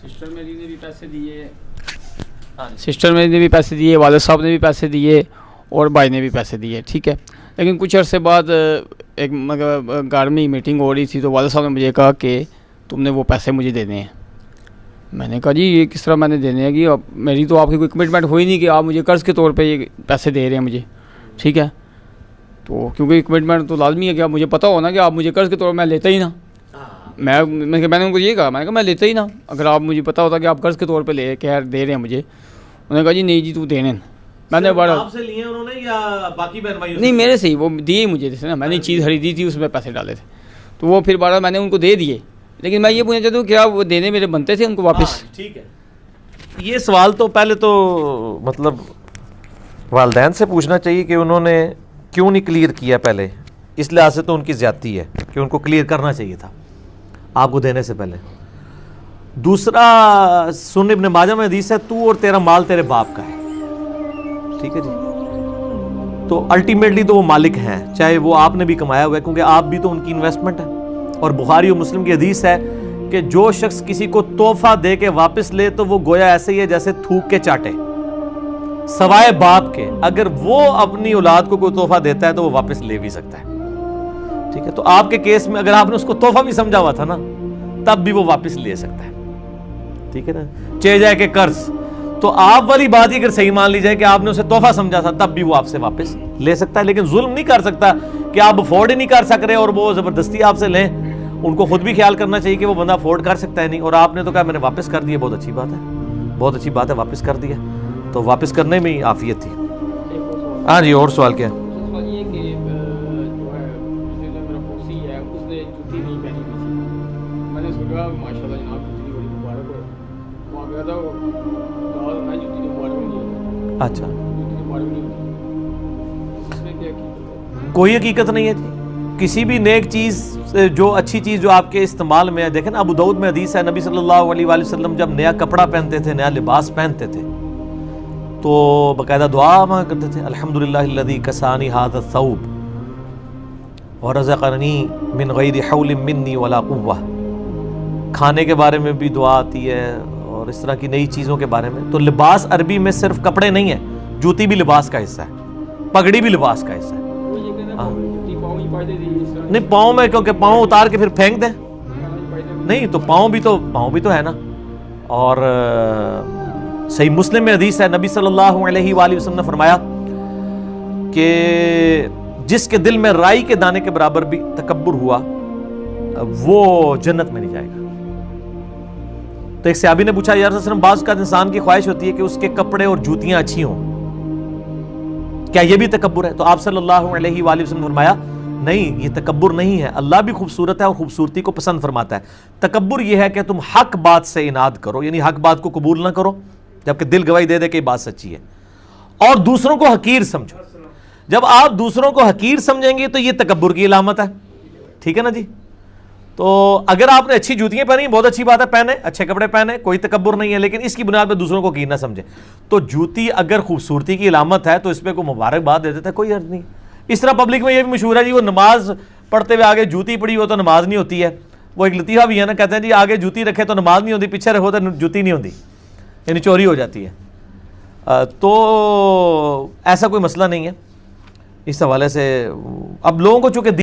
Sister میری نے بھی پیسے دیے، سسٹر میری نے بھی پیسے دیے، والد صاحب نے بھی پیسے دیے اور بھائی نے بھی پیسے دیے، ٹھیک ہے. لیکن کچھ عرصے بعد ایک گھر میں میٹنگ ہو رہی تھی تو والد صاحب نے مجھے کہا کہ تم نے وہ پیسے مجھے دینے ہیں. میں نے کہا جی یہ کس طرح میں نے دینے ہیں کہ میری تو آپ کی کوئی کمٹمنٹ ہوئی نہیں کہ آپ مجھے قرض کے طور پہ یہ پیسے دے رہے ہیں مجھے، ٹھیک ہے. تو کیونکہ کمٹمنٹ تو لازمی ہے کہ آپ مجھے پتہ ہونا کہ آپ مجھے قرض کے طور پر میں لیتا ہی نہ. میں نے ان کو یہ کہا، میں نے کہا میں لیتا ہی نہ اگر آپ مجھے پتہ ہوتا کہ آپ قرض کے طور پہ لے کے دے رہے ہیں مجھے. انہوں نے کہا جی نہیں جی تو دینے. میں نے آپ سے لیے انہوں نے یا باقی بہن بھائیوں سے؟ نہیں میرے سے ہی، وہ دیے مجھے جیسے نا میں نے چیز خریدی تھی اس میں پیسے ڈالے تھے تو وہ پھر بارہ میں نے ان کو دے دیے. لیکن میں یہ پوچھنا چاہتا ہوں کیا وہ دینے میرے بنتے تھے ان کو واپس؟ ٹھیک ہے. یہ سوال تو پہلے تو مطلب والدین سے پوچھنا چاہیے کہ انہوں نے کیوں نہیں کلیئر کیا پہلے. اس لحاظ سے تو ان کی زیادتی ہے کہ ان کو کلیئر کرنا چاہیے تھا آپ کو دینے سے پہلے. دوسرا سنن ابن ماجہ میں حدیث ہے تو اور تیرا مال تیرے باپ کا ہے، ٹھیک ہے جی. تو الٹیمیٹلی تو وہ مالک ہیں، چاہے وہ آپ نے بھی کمایا ہوا ہے کیونکہ آپ بھی تو ان کی انویسٹمنٹ ہے. اور بخاری و مسلم کی حدیث ہے کہ جو شخص کسی کو تحفہ دے کے واپس لے تو وہ گویا ایسے ہی ہے جیسے تھوک کے چاٹے، سوائے باپ کے. اگر وہ اپنی اولاد کو کوئی تحفہ دیتا ہے تو وہ واپس لے بھی سکتا ہے، ٹھیک ہے. تو آپ کے کیس میں اگر آپ نے اس کو تحفہ بھی سمجھا ہوا تھا نا تب بھی وہ واپس لے سکتا ہے، ٹھیک ہے نا. چے جائے کہ قرض، تو آپ والی بات ہی اگر صحیح مان لی جائے کہ آپ نے اسے تحفہ سمجھا تھا تب بھی وہ آپ سے واپس لے سکتا ہے. لیکن ظلم نہیں کر سکتا کہ آپ افورڈ ہی نہیں کر سک رہے اور وہ زبردستی آپ سے لیں. ان کو خود بھی خیال کرنا چاہیے کہ وہ بندہ افورڈ کر سکتا ہے نہیں، اور آپ نے تو کہا میں نے واپس کر دیا. بہت اچھی بات ہے، بہت اچھی بات ہے، واپس کر دیا. تو واپس کرنے میں ہی عافیت تھی. ہاں جی اور سوال کیا ہے؟ سوال یہ کہ جو ہے میرا پڑوسی ہے اس نے جوتی نہیں پہنی ہوئی تھی. میں نے سوچا ماشاء اللہ جناب جوتی بڑی مبارک ہو. وہاں گیا تھا وہ میں جوتی مبارک نہیں ہوئی. اچھا جوتی مبارک نہیں ہوئی، اس میں کیا حقیقت ہے؟ کوئی حقیقت نہیں ہے جی. کسی بھی نیک چیز جو اچھی چیز جو آپ کے استعمال میں ہے، دیکھیں نا ابو داؤد میں حدیث ہے نبی صلی اللہ علیہ وآلہ وسلم جب نیا کپڑا پہنتے تھے، نیا لباس پہنتے تھے تو باقاعدہ دعا مانگا کرتے تھے، الحمدللہ الذی کسانی ھذا الثوب ورزقنی من غیر حول منی ولا قوہ. کھانے کے بارے میں بھی دعا آتی ہے اور اس طرح کی نئی چیزوں کے بارے میں. تو لباس عربی میں صرف کپڑے نہیں ہے، جوتی بھی لباس کا حصہ ہے، پگڑی بھی لباس کا حصہ ہے. نہیں پاؤں میں، کیونکہ پاؤں اتار کے پھر پھینک دیں نہیں، تو پاؤں بھی تو ہے نا. اور صحیح مسلم میں حدیث ہے نبی صلی اللہ علیہ وآلہ وسلم نے فرمایا کہ جس کے دل میں رائی کے دانے کے برابر بھی تکبر ہوا وہ جنت میں نہیں جائے گا. تو ایک صحابی نے پوچھا یا رسول اللہ، بعض اوقات انسان کی خواہش ہوتی ہے کہ اس کے کپڑے اور جوتیاں اچھی ہوں، کیا یہ بھی تکبر ہے؟ تو آپ صلی اللہ علیہ وآلہ وسلم نے فرمایا نہیں، یہ تکبر نہیں ہے. اللہ بھی خوبصورت ہے اور خوبصورتی کو پسند فرماتا ہے. تکبر یہ ہے کہ تم حق بات سے اناد کرو، یعنی حق بات کو قبول نہ کرو جبکہ دل گواہی دے دے کہ یہ بات سچی ہے، اور دوسروں کو حقیر سمجھو. جب آپ دوسروں کو حقیر سمجھیں گے تو یہ تکبر کی علامت ہے، ٹھیک ہے نا جی. تو اگر آپ نے اچھی جوتیاں پہنی بہت اچھی بات ہے، پہنے اچھے کپڑے پہنے، کوئی تکبر نہیں ہے، لیکن اس کی بنیاد پہ دوسروں کو حقیر نہ سمجھے. تو جوتی اگر خوبصورتی کی علامت ہے تو اس پہ کوئی مبارکباد دے دیتا ہے، کوئی حرج نہیں. اس طرح پبلک میں یہ بھی مشہور ہے جی وہ نماز پڑھتے ہوئے آگے جوتی پڑی ہو تو نماز نہیں ہوتی ہے. وہ ایک لطیفہ بھی ہے نا، کہتے ہیں جی آگے جوتی رکھے تو نماز نہیں ہوتی، پیچھے رکھو تو جوتی نہیں ہوتی، یعنی چوری ہو جاتی ہے. تو ایسا کوئی مسئلہ نہیں ہے اس حوالے سے. اب لوگوں کو چونکہ